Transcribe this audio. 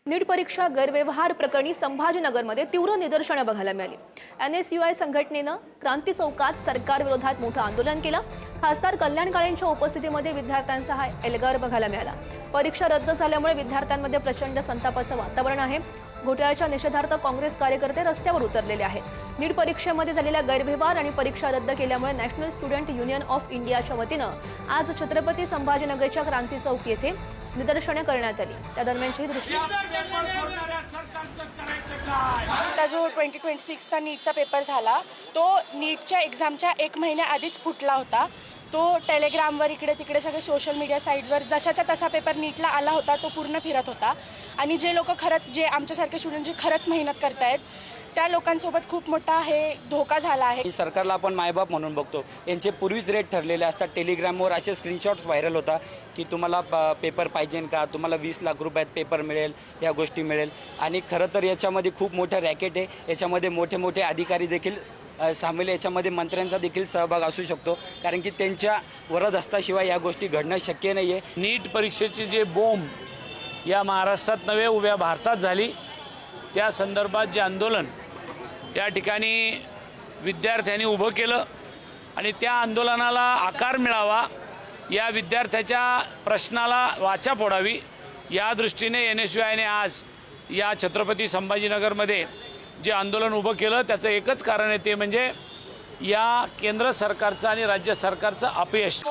नीट परीक्षा गैरव्यवहार प्रकरणी संभाजीनगरमध्ये तीव्र निदर्शने बघायला मिळाली। NSUI संघटनेनं क्रांती चौकात सरकारविरोधात मोठं आंदोलन केलं। खासदार कल्याण काळेंच्या उपस्थितीमध्ये विद्यार्थ्यांचा हा एल्गार बघायला मिळाला। परीक्षा रद्द झाल्यामुळे विद्यार्थ्यांमध्ये प्रचंड संतापाचं वातावरण आहे। घोटाळ्याच्या निषेधार्थ काँग्रेस कार्यकर्ते रस्त्यावर उतरलेले आहेत। नीट परीक्षेमध्ये झालेल्या गैरव्यवहार आणि परीक्षा रद्द केल्यामुळे नॅशनल स्टुडंट युनियन ऑफ इंडियाच्या वतीनं आज छत्रपती संभाजीनगरच्या क्रांती चौक येथे निदर्शने करण्यात आली। त्या दरम्यानची दृश्य आता जो 2026चा नीटचा पेपर झाला तो नीटच्या एक्झामच्या 1 महिन्या आधीच फुटला होता। तो टेलिग्रामवर इकडे तिकडे सगळे सोशल मीडिया साईट्सवर जशाचा तसा पेपर नीटला आला होता तो पूर्ण फिरत होता। आणि जे लोक खरंच जे आमच्यासारखे स्टुडंट जे खरंच मेहनत करतायत त्या लोकांसोबत खूप मोठा हे धोका झाला आहे। सरकारला आपण मायबाप म्हणून बघतो। यांचे पूर्वीच रेट ठरलेले असतात। टेलिग्रामवर असे स्क्रीनशॉट्स व्हायरल होता की तुम्हाला पेपर पाहिजे का, तुम्हाला 20 लाख रुपयात पेपर मिळेल, या गोष्टी मिळेल। आणि खरं तर याच्यामध्ये खूप मोठं रॅकेट आहे। याच्यामध्ये मोठे मोठे अधिकारी देखील सामील, याच्यामध्ये मंत्र्यांचा देखील सहभाग असू शकतो, कारण की त्यांच्या वरद हस्ताशिवाय या गोष्टी घडणं शक्य नाही आहे। नीट परीक्षेची जे बॉम्ब या महाराष्ट्रात नव्हे उभ्या भारतात झाली, त्या संदर्भात जे आंदोलन या ठिकाणी विद्यार्थ्यांनी उभं केलं आणि त्या आंदोलनाला आकार मिळावा, या विद्यार्थ्याच्या प्रश्नाला वाचा फोडावी या दृष्टीने NSUIने आज या छत्रपती संभाजीनगरमध्ये जे आंदोलन उभं केलं त्याचं एकच कारण आहे, ते म्हणजे या केंद्र सरकारचं आणि राज्य सरकारचं अपयश।